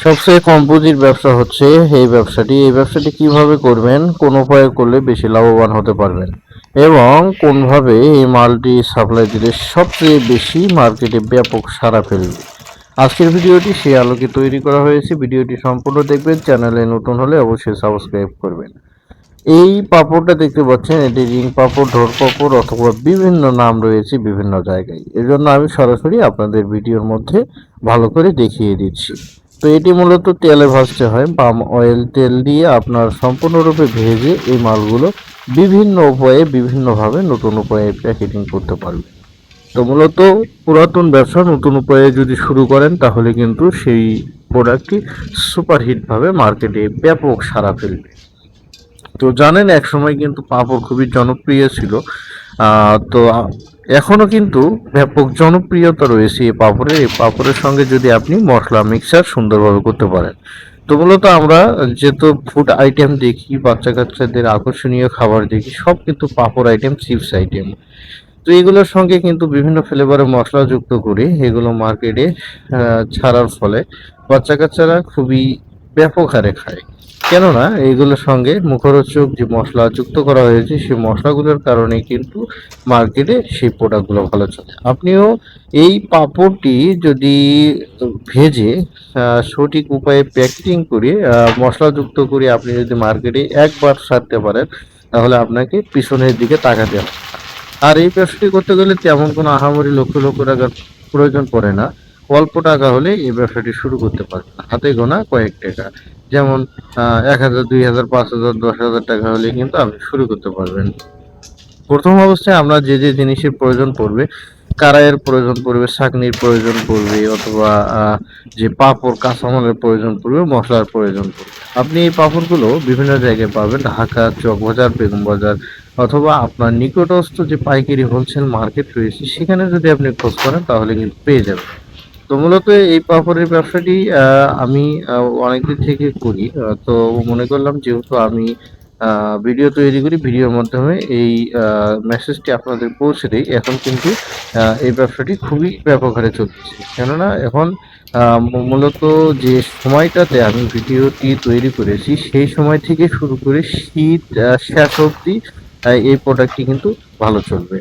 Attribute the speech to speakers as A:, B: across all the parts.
A: সবচেয়ে কম পুঁজির ব্যবসা হচ্ছে এই ব্যবসাটি কিভাবে করবেন, কোন উপায়ে করলে বেশি লাভবান হতে পারবেন এবং কোনভাবে এই মালটি সাপ্লাই দিলে সবচেয়ে বেশি মার্কেটে ব্যাপক সাড়া ফেলবে। আজকের ভিডিওটি সেই আলোকে তৈরি করা হয়েছে। ভিডিওটি সম্পূর্ণ দেখবেন। চ্যানেলে নতুন হলে অবশ্যই সাবস্ক্রাইব করবেন। এই পাঁপড়টা দেখতে পাচ্ছেন, এটি রিং পাঁপড়, ঢোল পাঁপড় অথবা বিভিন্ন নাম রয়েছে বিভিন্ন জায়গায়। এজন্য আমি সরাসরি আপনাদের ভিডিওর মধ্যে ভালো করে দেখিয়ে দিচ্ছি। তো এটি মূলত তেলে ভাজতে হয়, পাম অয়েল তেল দিয়ে আপনার সম্পূর্ণরূপে ভেজে এই মালগুলো বিভিন্ন উপায়ে বিভিন্নভাবে নতুন উপায়ে প্যাকেটিং করতে পারবে। তো মূলত পুরাতন ব্যবসা নতুন উপায়ে যদি শুরু করেন তাহলে কিন্তু সেই প্রোডাক্টটি সুপারহিটভাবে মার্কেটে ব্যাপক সাড়া ফেলবে। তো জানেন এক সময় কিন্তু পাঁপড় খুবই জনপ্রিয় ছিল। তো এখনো কিন্তু ব্যাপক জনপ্রিয়তা রয়েছে এই পাঁপড়ের সঙ্গে যদি আপনি মশলা মিক্সার সুন্দরভাবে করতে পারেন। তো মূলত আমরা যেহেতু ফুড আইটেম দেখি, বাচ্চা কাচ্চাদের আকর্ষণীয় খাবার দেখি, সব কিন্তু পাঁপড় আইটেম, চিপস আইটেম। তো এগুলোর সঙ্গে কিন্তু বিভিন্ন ফ্লেভারের মশলা যুক্ত করে এগুলো মার্কেটে ছাড়ার ফলে বাচ্চা কাচ্চারা খুবই ব্যাপক হারে খায়। কেননা এইগুলোর সঙ্গে মুখরোচক যে মশলা যুক্ত করা হয়েছে সেই মশলাগুলোর কারণে কিন্তু মার্কেটে সেই প্রোডাক্টগুলো ভালো চলে। আপনিও এই পাঁপড়টি যদি ভেজে সঠিক উপায়ে প্যাকেটিং করে মশলাযুক্ত করে আপনি যদি মার্কেটে একবার ছাড়তে পারেন তাহলে আপনাকে পিছনের দিকে তাকাতে হবে। আর এই ব্যবসাটি করতে গেলে তেমন কোনো আহামরি লক্ষ লক্ষ টাকার প্রয়োজন পড়ে না। অল্প টাকা হলে এই ব্যবসাটি শুরু করতে পারবেন, হাতে গোনা কয়েক টাকা। যেমন 1,000, 2,000, 5,000, 10,000 টাকা হলে কিন্তু আপনি শুরু করতে পারবেন। প্রথম অবস্থায় আমরা যে যে জিনিসের প্রয়োজন পড়বে, কারাইয়ের প্রয়োজন পড়বে, ছাঁকনির প্রয়োজন পড়বে, অথবা যে পাঁপড় কাঁচামালের প্রয়োজন পড়বে, মশলার প্রয়োজন পড়বে। আপনি এই পাঁপড়গুলো বিভিন্ন জায়গায় পাবেন, ঢাকা, চকবাজার, বেগম বাজার, অথবা আপনার নিকটস্থ যে পাইকারি হোলসেল মার্কেট রয়েছে সেখানে যদি আপনি খোঁজ করেন তাহলে কিন্তু পেয়ে যাবেন। তো মূলত এই পাঁপড়ের ব্যবসাটি আমি অনেকদিন থেকে করি। তো মনে করলাম যেহেতু আমি ভিডিও তৈরি করি, ভিডিওর মাধ্যমে এই মেসেজটি আপনাদের পৌঁছে দেই। এখন কিন্তু এই ব্যবসাটি খুবই ব্যাপক হারে চলতেছে। কেননা এখন মূলত যে সময়টাতে আমি ভিডিওটি তৈরি করেছি সেই সময় থেকে শুরু করে শীত শেষ অবধি এই প্রোডাক্টটি কিন্তু ভালো চলবে।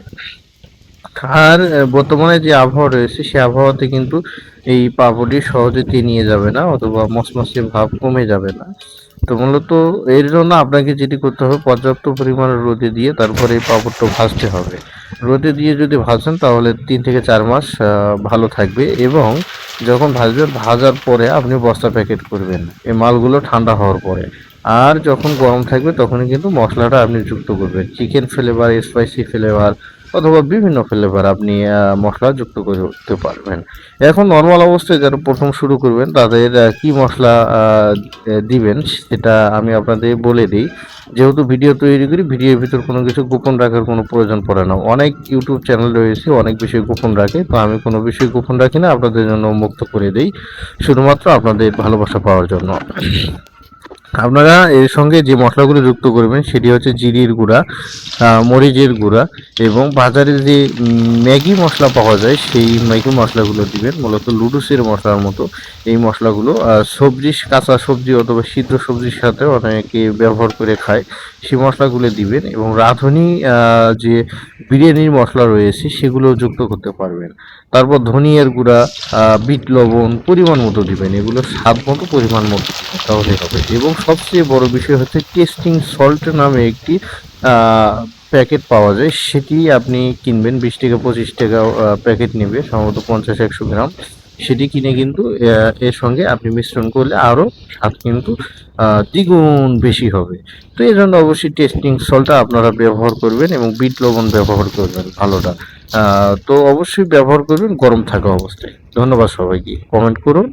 A: আর বর্তমানে যে আবহাওয়া রয়েছে সে আবহাওয়াতে কিন্তু এই পাপড়ি সহজে নিয়ে যাবে না, অথবা মসমসে ভাব কমে যাবে না। তো মূলত এর জন্য আপনাকে যেটি করতে হবে, পর্যাপ্ত পরিমাণে রোদে দিয়ে তারপরে এই পাপড়টা ভাজতে হবে। রোদে দিয়ে যদি ভাজেন তাহলে 3 থেকে 4 মাস ভালো থাকবে। এবং যখন ভাজবেন, ভাজার পরে আপনি বস্তা প্যাকেট করবেন এই মালগুলো ঠান্ডা হওয়ার পরে। আর যখন গরম থাকবে তখনই কিন্তু মশলাটা আপনি যুক্ত করবেন, চিকেন ফ্লেভার, স্পাইসি ফ্লেভার অথবা বিভিন্ন ফ্লেভার আপনি মশলা যুক্ত করতে পারবেন। এখন নর্মাল অবস্থায় যারা প্রথম শুরু করবেন তাদের কি মশলা দিবেন সেটা আমি আপনাদের বলে দিই। যেহেতু ভিডিও তৈরি করি, ভিডিওর ভিতর কোনো কিছু গোপন রাখার কোনো প্রয়োজন পড়ে না। অনেক ইউটিউব চ্যানেল রয়েছে অনেক বিষয় গোপন রাখে, তো আমি কোনো বিষয় গোপন রাখি না, আপনাদের জন্য মুক্ত করে দিই, শুধুমাত্র আপনাদের ভালোবাসা পাওয়ার জন্য। আপনারা এর সঙ্গে যে মশলাগুলো যুক্ত করবেন সেটি হচ্ছে জিরির গুঁড়া, মরিচের গুঁড়া, এবং বাজারে যে ম্যাগি মশলা পাওয়া যায় সেই ম্যাগি মশলাগুলো দিবেন। মূলত লুডুসের মশলার মতো এই মশলাগুলো সবজি, কাঁচা সবজি অথবা সিদ্ধ সবজির সাথে অনেকে ব্যবহার করে খায়, সেই মশলাগুলো দিবেন। এবং রাঁধুনি যে বিরিয়ানির মশলা রয়েছে সেগুলো যুক্ত করতে পারবেন। তারপর ধনিয়ার গুঁড়া, বিট লবণ পরিমাণ মতো দিবেন, এগুলো স্বাদ মতো পরিমাণ মতো দিবেন তাহলে হবে। এবং সবচেয়ে বড় বিষয় হচ্ছে টেস্টিং সল্ট নামে একটি প্যাকেট পাওয়া যায়, সেটি আপনি কিনবেন। 20 থেকে 25 টাকা প্যাকেট নেবে, সম্ভবত 50-100 গ্রাম। সেটি কিনে কিন্তু এর সঙ্গে আপনি মিশ্রণ করলে আরও স্বাদ কিন্তু দ্বিগুণ বেশি হবে। তো এই জন্য অবশ্যই টেস্টিং সল্টটা আপনারা ব্যবহার করবেন এবং বিট লবণ ব্যবহার করবেন ভালোটা। তো অবশ্যই ব্যবহার করবেন গরম থাকা অবস্থায়। ধন্যবাদ সবাইকে। কমেন্ট করুন।